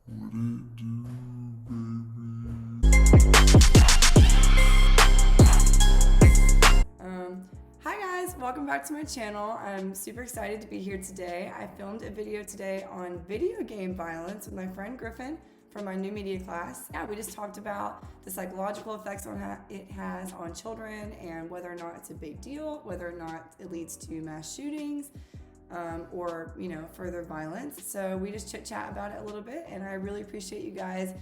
What it do, baby? Hi guys, welcome back to my channel. I'm super excited to be here today. I filmed a video today on video game violence with my friend Griffin from my new media class. Yeah, we just talked about the psychological effects it has on children and whether or not it's a big deal, whether or not it leads to mass shootings, or further violence. So we just chit chat about it a little bit, and I really appreciate you guys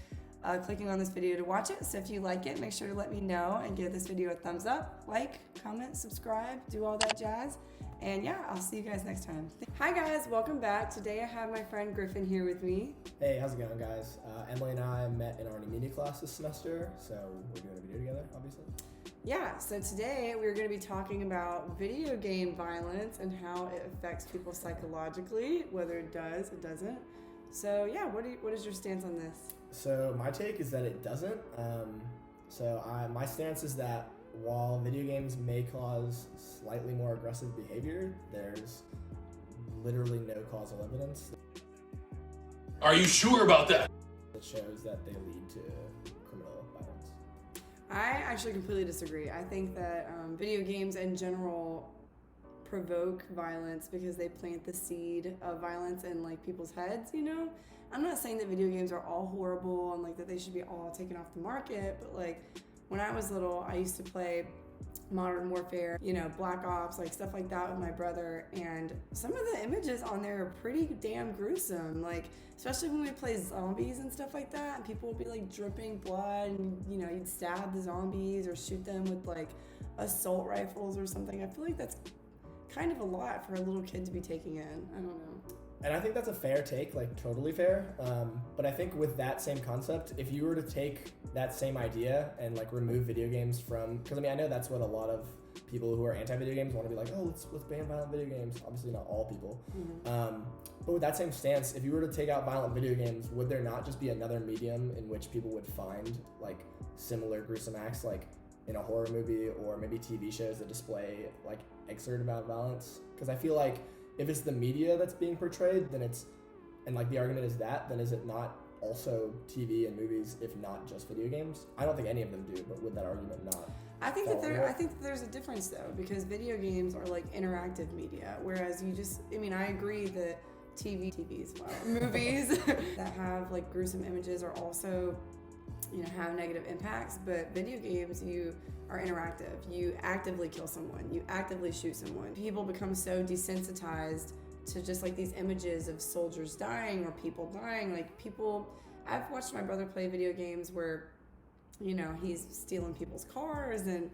clicking on this video to watch it. So if you like it, make sure to let me know and give this video a thumbs up, like, comment, subscribe, do all that jazz. And yeah, I'll see you guys next time. Hi guys, welcome back. Today I have my friend Griffin here with me. Hey, how's it going, guys? Emily and I met in our new media class this semester, so we're doing a video together, obviously. Yeah, so today we're going to be talking about video game violence and how it affects people psychologically, whether it does, it doesn't. So yeah, what is your stance on this? So my take is that it doesn't. My stance is that while video games may cause slightly more aggressive behavior, there's literally no causal evidence Are you sure about that? that shows that they lead to criminal violence. I actually completely disagree. I think that video games in general provoke violence because they plant the seed of violence in like people's heads, I'm not saying that video games are all horrible and like that they should be all taken off the market, but like when I was little, I used to play Modern Warfare, Black Ops, like stuff like that with my brother, and some of the images on there are pretty damn gruesome, like especially when we play zombies and stuff like that, and people would be like dripping blood, and you'd stab the zombies or shoot them with like assault rifles or something. I feel like that's kind of a lot for a little kid to be taking in. I don't know. And I think that's a fair take, like totally fair. But I think with that same concept, if you were to take that same idea and like remove video games from, because I know that's what a lot of people who are anti-video games want to be like, oh, let's ban violent video games. Obviously not all people. Mm-hmm. But with that same stance, if you were to take out violent video games, would there not just be another medium in which people would find like similar gruesome acts, like in a horror movie or maybe TV shows that display like excerpt about violence? Because I feel like if it's the media that's being portrayed, then and like the argument is that, then is it not also TV and movies, if not just video games? I don't think any of them do, but would that argument not? I think that there's a difference though, because video games are like interactive media, whereas I agree that TVs, movies that have like gruesome images are also, have negative impacts, but video games, you are interactive. You actively kill someone. You actively shoot someone. People become so desensitized to just like these images of soldiers dying or people dying. I've watched my brother play video games where, he's stealing people's cars and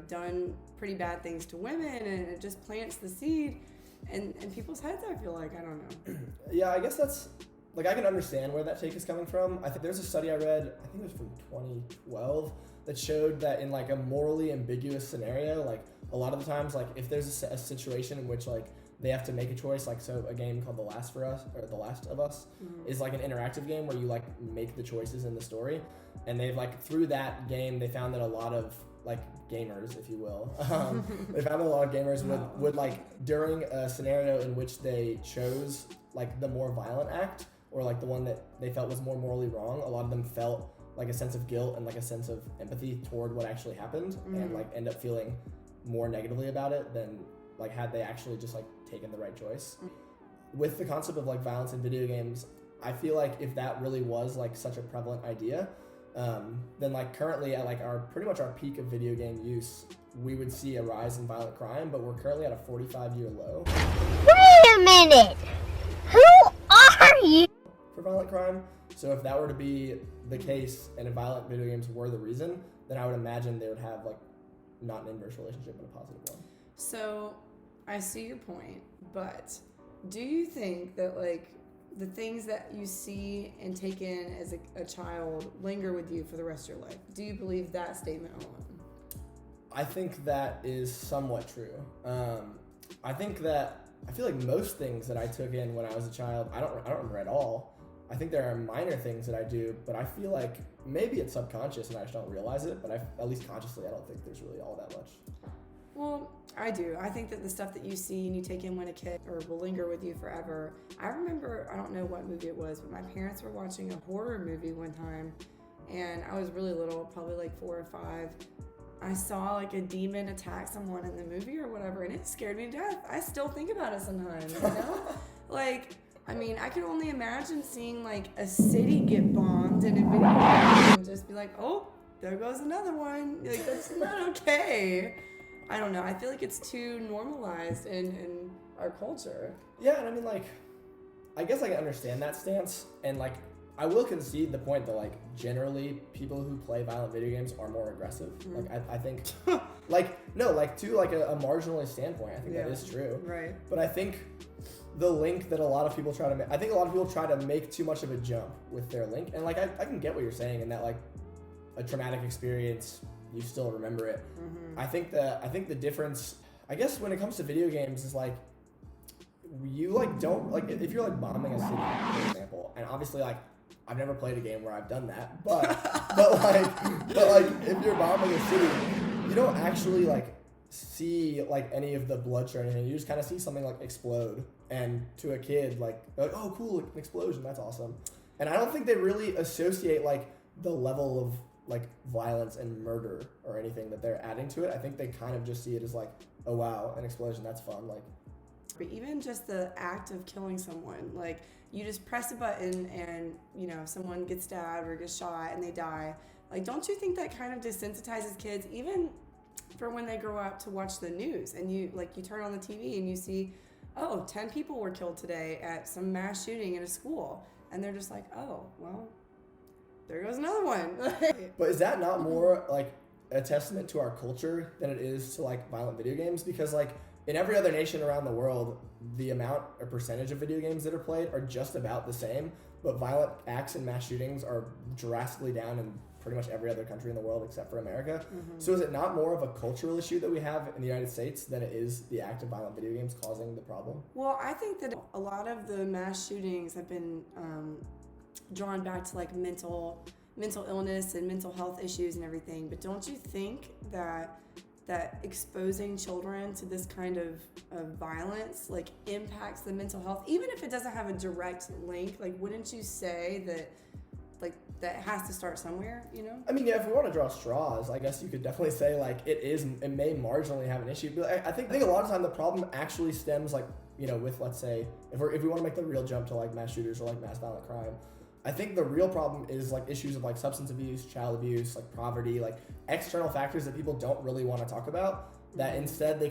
done pretty bad things to women, and it just plants the seed in people's heads, I feel like. I don't know. Yeah, I guess that's, like, I can understand where that take is coming from. I think there's a study I read, I think it was from 2012, that showed that in like a morally ambiguous scenario, like a lot of the times, like if there's a situation in which like they have to make a choice, like so a game called The Last of Us is like an interactive game where you like make the choices in the story, and they've like through that game they found that a lot of like gamers, if you will, they found that a lot of gamers would like during a scenario in which they chose like the more violent act or like the one that they felt was more morally wrong, a lot of them felt like a sense of guilt and like a sense of empathy toward what actually happened, and like end up feeling more negatively about it than like had they actually just like taken the right choice. With the concept of like violence in video games, I feel like if that really was like such a prevalent idea, then like currently at like pretty much our peak of video game use, we would see a rise in violent crime, but we're currently at a 45-year low. Wait a minute! Who are you? For violent crime. So if that were to be the case and if violent video games were the reason, then I would imagine they would have like not an inverse relationship but a positive one. So I see your point, but do you think that like the things that you see and take in as a child linger with you for the rest of your life? Do you believe that statement alone? I think that is somewhat true. I feel like most things that I took in when I was a child, I don't remember at all. I think there are minor things that I do, but I feel like maybe it's subconscious and I just don't realize it, but at least consciously, I don't think there's really all that much. Well, I do. I think that the stuff that you see and you take in when a kid or will linger with you forever. I remember, I don't know what movie it was, but my parents were watching a horror movie one time, and I was really little, probably like 4 or 5. I saw like a demon attack someone in the movie or whatever, and it scared me to death. I still think about it sometimes, you know? Like, I mean, I can only imagine seeing like a city get bombed in a video game and just be like, oh, there goes another one. Like, that's not okay. I don't know. I feel like it's too normalized in our culture. Yeah, and I mean, like, I guess I can understand that stance, and like, I will concede the point that like generally people who play violent video games are more aggressive. Like I think, like no, like to like a marginalized standpoint, I think that is true. Right. But I think the link that a lot of people try to make, I think a lot of people try to make too much of a jump with their link, and like I can get what you're saying in that like a traumatic experience, you still remember it. I think the difference, I guess, when it comes to video games is like you like don't like if you're like bombing a city, for example, and obviously like I've never played a game where I've done that, but like if you're bombing a city, you don't actually like see like any of the bloodshed or anything. You just kind of see something like explode, and to a kid like oh cool, an explosion, that's awesome. And I don't think they really associate like the level of like violence and murder or anything that they're adding to it. I think they kind of just see it as like, oh wow, an explosion, that's fun. Like, but even just the act of killing someone, like you just press a button and you know someone gets stabbed or gets shot and they die. Like, don't you think that kind of desensitizes kids even for when they grow up to watch the news, and you turn on the TV and you see, oh, 10 people were killed today at some mass shooting in a school, and they're just like, oh well, there goes another one. But is that not more like a testament to our culture than it is to like violent video games? Because like in every other nation around the world, the amount or percentage of video games that are played are just about the same, but violent acts and mass shootings are drastically down in pretty much every other country in the world except for America. So is it not more of a cultural issue that we have in the United States than it is the act of violent video games causing the problem? Well, I think that a lot of the mass shootings have been drawn back to like mental illness and mental health issues and everything. But don't you think that exposing children to this kind of violence like impacts the mental health, even if it doesn't have a direct link? Like, wouldn't you say that like that has to start somewhere, you know? I mean, yeah, if we want to draw straws, I guess you could definitely say like it may marginally have an issue, but I think a lot of time the problem actually stems like, you know, with, let's say, if we want to make the real jump to like mass shooters or like mass violent crime, I think the real problem is like issues of like substance abuse, child abuse, like poverty, like external factors that people don't really want to talk about, that instead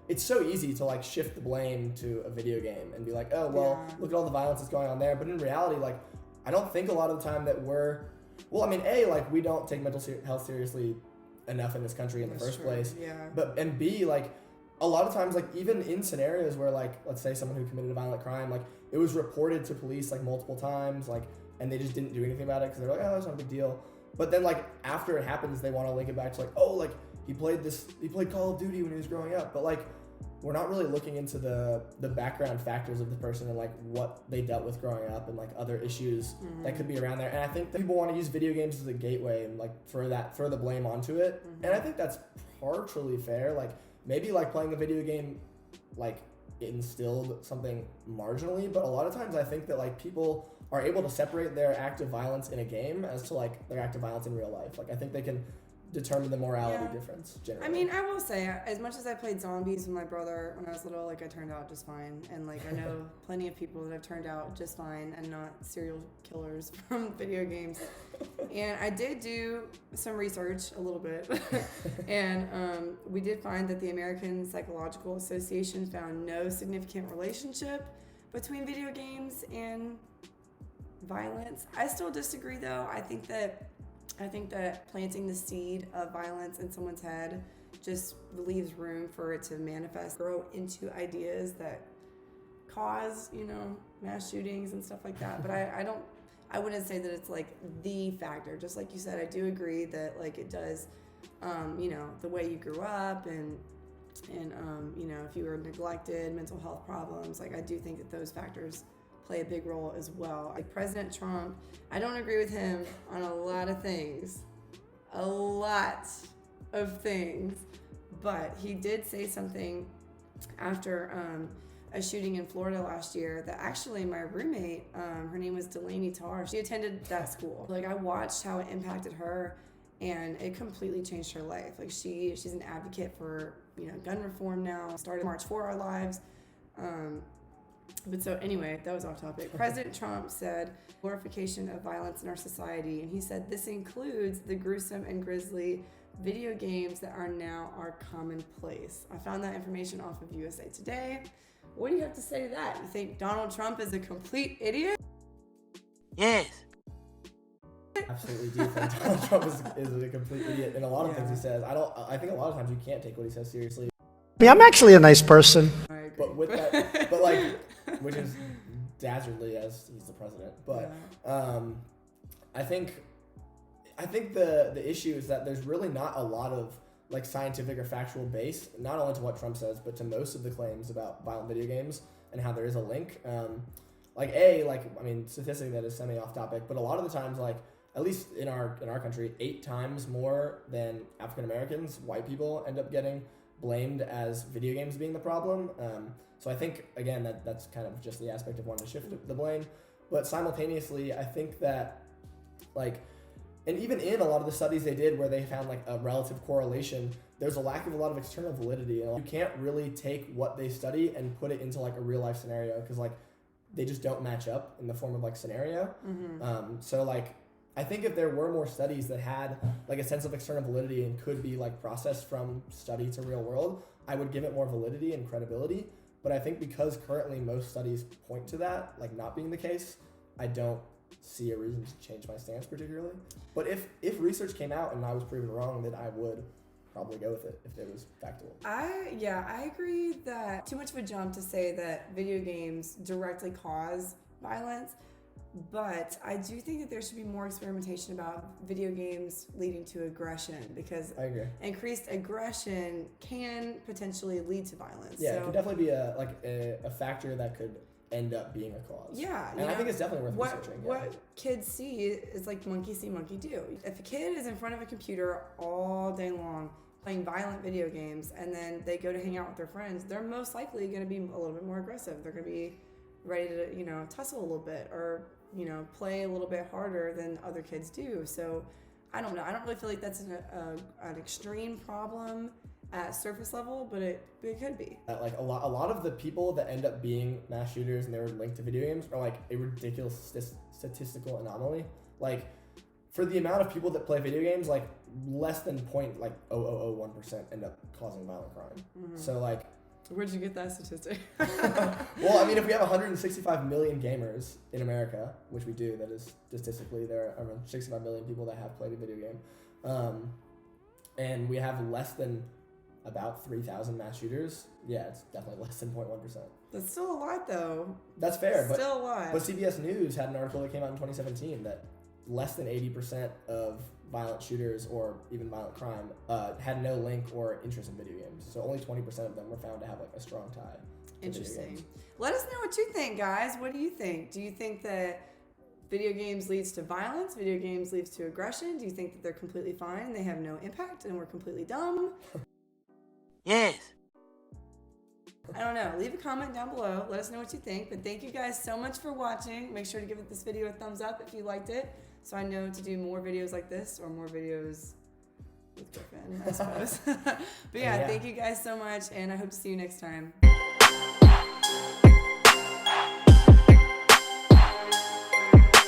it's so easy to like shift the blame to a video game and be like, oh, well, look at all the violence that's going on there. But in reality, like, I don't think a lot of the time that we don't take mental health seriously enough in this country in the first place. Yeah. And B, like, a lot of times, like, even in scenarios where, like, let's say someone who committed a violent crime, like, it was reported to police, like, multiple times, like, and they just didn't do anything about it because they're like, oh, it's not a big deal. But then, like, after it happens, they want to link it back to, like, oh, like, he played Call of Duty when he was growing up. But, like, we're not really looking into the background factors of the person and, like, what they dealt with growing up and, like, other issues that could be around there. And I think that people want to use video games as a gateway and, like, throw the blame onto it. And I think that's partially fair. Like, maybe, like, playing a video game, like, instilled something marginally, but a lot of times I think that, like, people are able to separate their act of violence in a game as to, like, their act of violence in real life. Like, I think they can determine the morality difference generally. I mean, I will say, as much as I played zombies with my brother when I was little, like, I turned out just fine. And, like, I know plenty of people that have turned out just fine and not serial killers from video games. And I did do some research a little bit. And we did find that the American Psychological Association found no significant relationship between video games and violence. I still disagree, though. I think that planting the seed of violence in someone's head just leaves room for it to manifest, grow into ideas that cause, you know, mass shootings and stuff like that. But I wouldn't say that it's like the factor. Just like you said, I do agree that like it does, you know, the way you grew up and you know, if you were neglected, mental health problems, like I do think that those factors play a big role as well. Like President Trump, I don't agree with him on a lot of things, But he did say something after a shooting in Florida last year that actually my roommate, her name was Delaney Tarr, she attended that school. Like, I watched how it impacted her, and it completely changed her life. Like, she's an advocate for, gun reform now, started March for Our Lives. But so anyway, that was off topic. President Trump said glorification of violence in our society, and he said this includes the gruesome and grisly video games that are now our commonplace. I found that information off of USA Today. What do you have to say to that? You think Donald Trump is a complete idiot? Yes. Absolutely do think Donald Trump is a complete idiot in a lot of things he says. I think a lot of times you can't take what he says seriously. I'm actually a nice person. I agree. But with that, but like, which is dastardly as he's the president. But I think the issue is that there's really not a lot of like scientific or factual base, not only to what Trump says, but to most of the claims about violent video games and how there is a link. Statistically that is semi off topic, but a lot of the times, like at least in our country, 8 times more than African Americans, white people end up getting blamed as video games being the problem. So I think again that's kind of just the aspect of wanting to shift the blame, but simultaneously I think that and even in a lot of the studies they did where they found like a relative correlation, there's a lack of a lot of external validity. And you can't really take what they study and put it into like a real life scenario because like they just don't match up in the form of like scenario. So like I think if there were more studies that had like a sense of external validity and could be like processed from study to real world, I would give it more validity and credibility. But I think because currently most studies point to that like not being the case, I don't see a reason to change my stance particularly. But if research came out and I was proven wrong, then I would probably go with it if it was factual. I agree that too much of a jump to say that video games directly cause violence, but I do think that there should be more experimentation about video games leading to aggression, because I agree. increased aggression can potentially lead to violence. Yeah, so, it could definitely be a factor that could end up being a cause. Yeah, and I think it's definitely worth researching. What kids see is like monkey see, monkey do. If a kid is in front of a computer all day long playing violent video games and then they go to hang out with their friends, they're most likely going to be a little bit more aggressive. They're going to be ready to, tussle a little bit or, play a little bit harder than other kids do. So I don't know. I don't really feel like that's an extreme problem at surface level, but it could be. Like a lot of the people that end up being mass shooters and they were linked to video games are like a ridiculous statistical anomaly. Like for the amount of people that play video games, like less than 0.0001% end up causing violent crime. So like, where'd you get that statistic? well, I mean, if we have 165 million gamers in America, which we do, that is statistically there are around 65 million people that have played a video game, and we have less than about 3,000 mass shooters, yeah, it's definitely less than 0.1%. That's still a lot, though. That's fair, but still a lot. But CBS News had an article that came out in 2017 that less than 80% of violent shooters or even violent crime had no link or interest in video games. So only 20% of them were found to have like a strong tie to Interesting. video games. Let us know what you think, guys. What do you think? Do you think that video games leads to violence? Video games leads to aggression? Do you think that they're completely fine, they have no impact, and we're completely dumb? Yes. I don't know. Leave a comment down below. Let us know what you think. But thank you guys so much for watching. Make sure to give this video a thumbs up if you liked it, so I know to do more videos like this or more videos with Griffin, I suppose. But yeah, thank you guys so much, and I hope to see you next time.